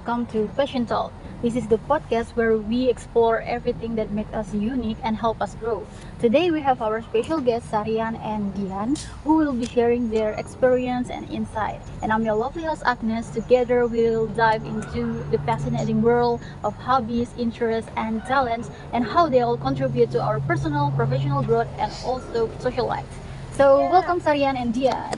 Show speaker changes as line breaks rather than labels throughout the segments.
welcome to Passion Talk. This is the podcast where we explore everything that makes us unique and help us grow. Today we have our special guests Sariyyan and Dyan who will be sharing their experience and insight. And I'm your lovely host Agnes. Together we'll dive into the fascinating world of hobbies, interests, and talents and how they all contribute to our personal, professional growth and also social life. So welcome Sariyyan and Dyan.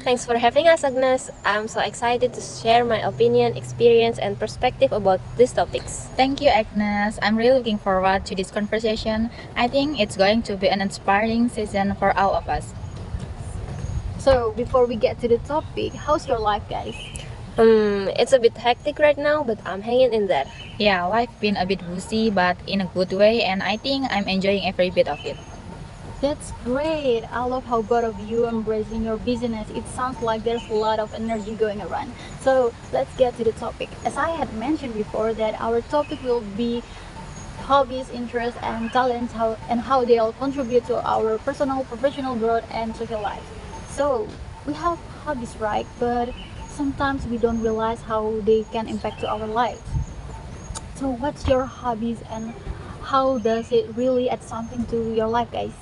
Thanks for having us, Agnes. I'm so excited to share my opinion, experience, and perspective about these topics.
Thank you, Agnes. I'm really looking forward to this conversation. I think it's going to be an inspiring season for all of us.
So before we get to the topic, how's your life guys?
It's a bit hectic right now, but I'm hanging in there.
Yeah, life been a bit woozy, but in a good way, and I think I'm enjoying every bit of it.
That's great. I love how both of you embracing your business. It sounds like there's a lot of energy going around. So let's get to the topic. As I had mentioned before, that our topic will be hobbies, interests, and talents, how they all contribute to our personal, professional growth and social life. So we have hobbies, right? But sometimes we don't realize how they can impact to our lives. So what's your hobbies and how does it really add something to your life, guys?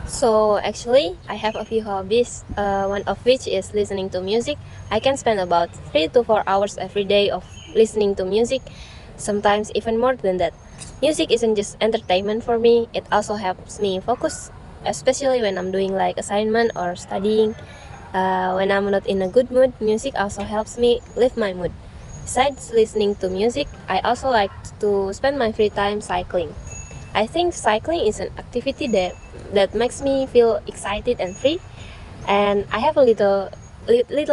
So, actually, I have a few hobbies, one of which is listening to music. I can spend about 3 to 4 hours every day of listening to music, sometimes even more than that. Music isn't just entertainment for me, it also helps me focus, especially when I'm doing like assignment or studying. When I'm not in a good mood, music also helps me lift my mood. Besides listening to music, I also like to spend my free time cycling. I think cycling is an activity that makes me feel excited and free, and I have a little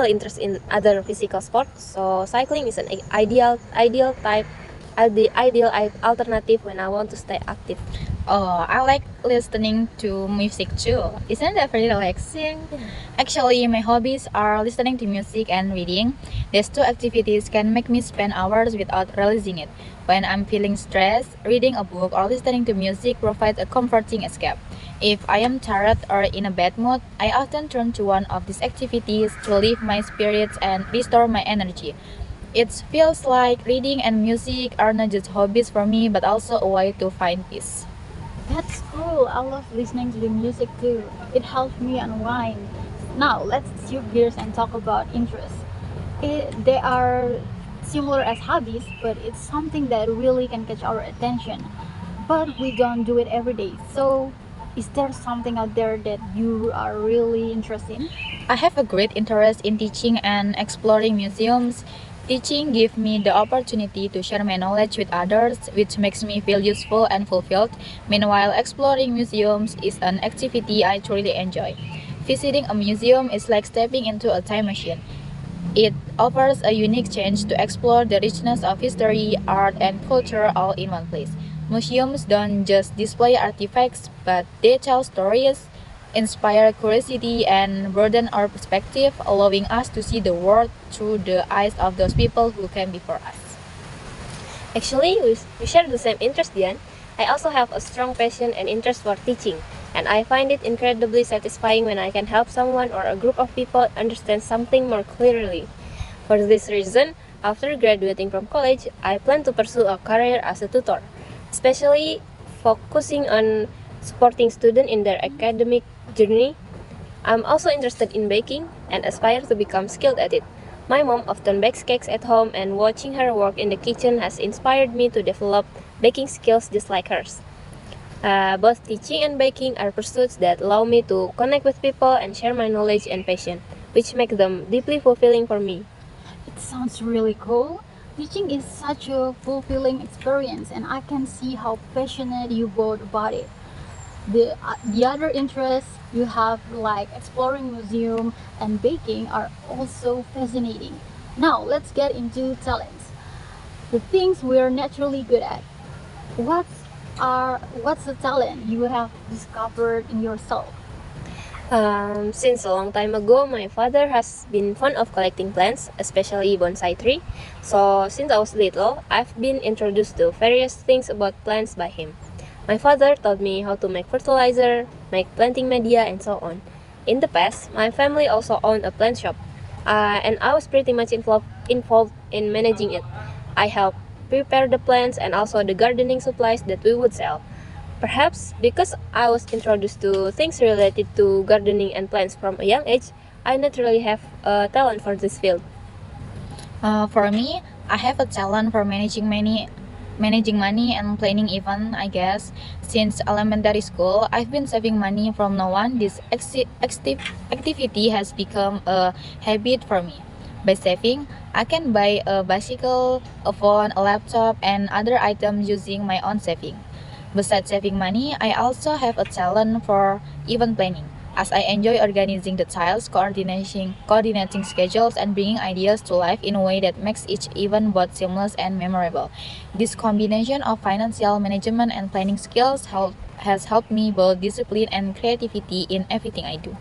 interest in other physical sports. So cycling is an ideal alternative when I want to stay active.
Oh, I like listening to music too. Isn't that very relaxing? Actually, my hobbies are listening to music and reading. These two activities can make me spend hours without realizing it. When I'm feeling stressed, reading a book or listening to music provides a comforting escape. If I am tired or in a bad mood, I often turn to one of these activities to lift my spirits and restore my energy. It feels like reading and music are not just hobbies for me but also a way to find peace.
That's cool. I love listening to the music too. It helps me unwind. Now, let's shift gears and talk about interests. They are similar as hobbies, but it's something that really can catch our attention. But we don't do it every day. So, is there something out there that you are really interested in?
I have a great interest in teaching and exploring museums. Teaching gives me the opportunity to share my knowledge with others, which makes me feel useful and fulfilled. Meanwhile, exploring museums is an activity I truly enjoy. Visiting a museum is like stepping into a time machine. It offers a unique chance to explore the richness of history, art, and culture all in one place. Museums don't just display artifacts, but they tell stories, inspire curiosity, and broaden our perspective, allowing us to see the world through the eyes of those people who came before us.
Actually, we share the same interest, Dyan. I also have a strong passion and interest for teaching, and I find it incredibly satisfying when I can help someone or a group of people understand something more clearly. For this reason, after graduating from college, I plan to pursue a career as a tutor, especially focusing on supporting students in their academic journey. I'm also interested in baking and aspire to become skilled at it. My mom often bakes cakes at home, and watching her work in the kitchen has inspired me to develop baking skills just like hers. Both teaching and baking are pursuits that allow me to connect with people and share my knowledge and passion, which make them deeply fulfilling for me.
It sounds really cool. Teaching is such a fulfilling experience, and I can see how passionate you both about it. The other interests you have, like exploring museum and baking, are also fascinating. Now let's get into talents, the things we're naturally good at. What's the talent you have discovered in yourself?
Since a long time ago, my father has been fond of collecting plants, especially bonsai tree. So since I was little, I've been introduced to various things about plants by him. My father taught me how to make fertilizer, make planting media, and so on. In the past, my family also owned a plant shop, and I was pretty much involved in managing it. I help prepare the plants and also the gardening supplies that we would sell. Perhaps because I was introduced to things related to gardening and plants from a young age, I naturally have a talent for this field.
For me, I have a talent for managing money and planning event, I guess. Since elementary school, I've been saving money from no one. This activity has become a habit for me. By saving, I can buy a bicycle, a phone, a laptop, and other items using my own saving. Besides saving money, I also have a talent for event planning, as I enjoy organizing the tiles, coordinating schedules, and bringing ideas to life in a way that makes each event both seamless and memorable. This combination of financial management and planning skills has helped me build discipline and creativity in everything I do.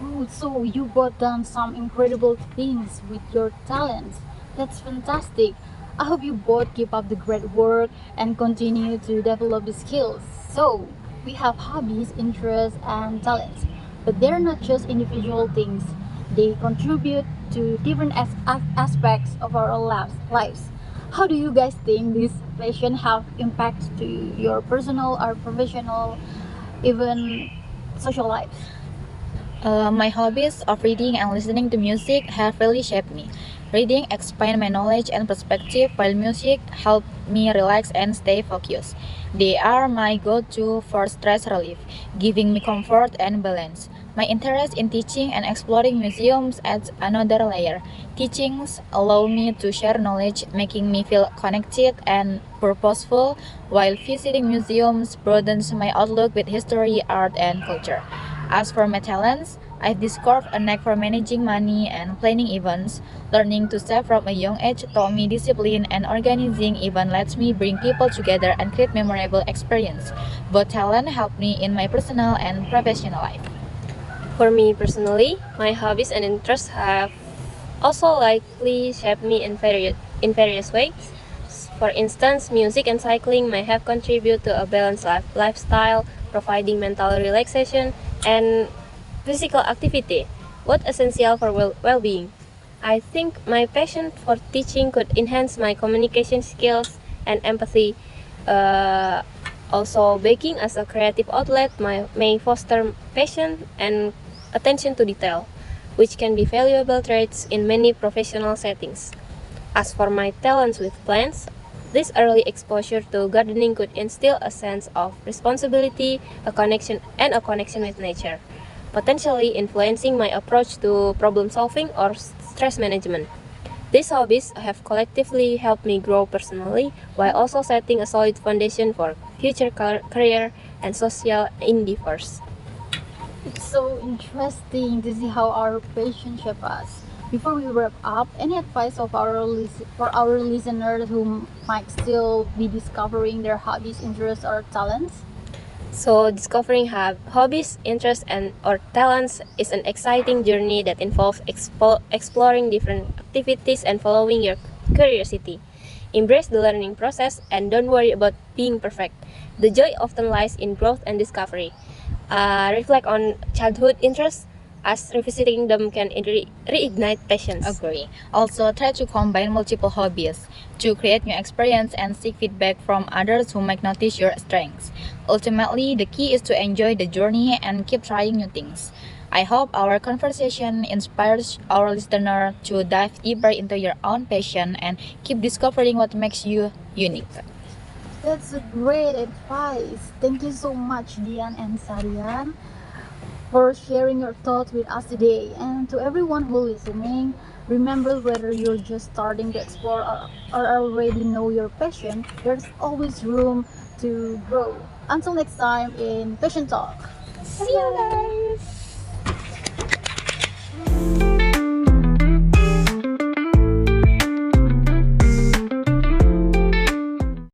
Oh, so you both done some incredible things with your talents. That's fantastic. I hope you both keep up the great work and continue to develop the skills. So, we have hobbies, interests, and talents, but they're not just individual things. They contribute to different aspects of our lives. How do you guys think this passion have impact to your personal or professional, even social lives?
My hobbies of reading and listening to music have really shaped me. Reading expands my knowledge and perspective, while music helps me relax and stay focused. They are my go-to for stress relief, giving me comfort and balance. My interest in teaching and exploring museums adds another layer. Teachings allow me to share knowledge, making me feel connected and purposeful, while visiting museums broadens my outlook with history, art, and culture. As for my talents, I've discovered a knack for managing money and planning events. Learning to save from a young age taught me discipline, and organizing events lets me bring people together and create memorable experience. Both talent help me in my personal and professional life.
For me personally, my hobbies and interests have also likely shaped me in various ways. For instance, music and cycling may have contributed to a balanced lifestyle, providing mental relaxation and physical activity, both essential for well-being. I think my passion for teaching could enhance my communication skills and empathy. Uh, Also, baking as a creative outlet may foster passion and attention to detail, which can be valuable traits in many professional settings. As for my talents with plants, this early exposure to gardening could instill a sense of responsibility, a connection with nature, potentially influencing my approach to problem solving or stress management. These hobbies have collectively helped me grow personally while also setting a solid foundation for future career and social endeavors.
It's so interesting to see how our passion shape us. Before we wrap up, any advice for our listeners who might still be discovering their hobbies, interests, or talents?
So, discovering hobbies, interests, and or talents is an exciting journey that involves exploring different activities and following your curiosity. Embrace the learning process and don't worry about being perfect. The joy often lies in growth and discovery. Reflect on childhood interests, as revisiting them can reignite passions.
Agree. Also, try to combine multiple hobbies to create new experience and seek feedback from others who might notice your strengths. Ultimately, the key is to enjoy the journey and keep trying new things. I hope our conversation inspires our listener to dive deeper into your own passion and keep discovering what makes you unique.
That's a great advice. Thank you so much, Dyan and Sariyyan, for sharing your thoughts with us today. And to everyone who listening, remember whether you're just starting to explore or already know your passion, there's always room to grow. Until next time in Passion Talk.
See you guys!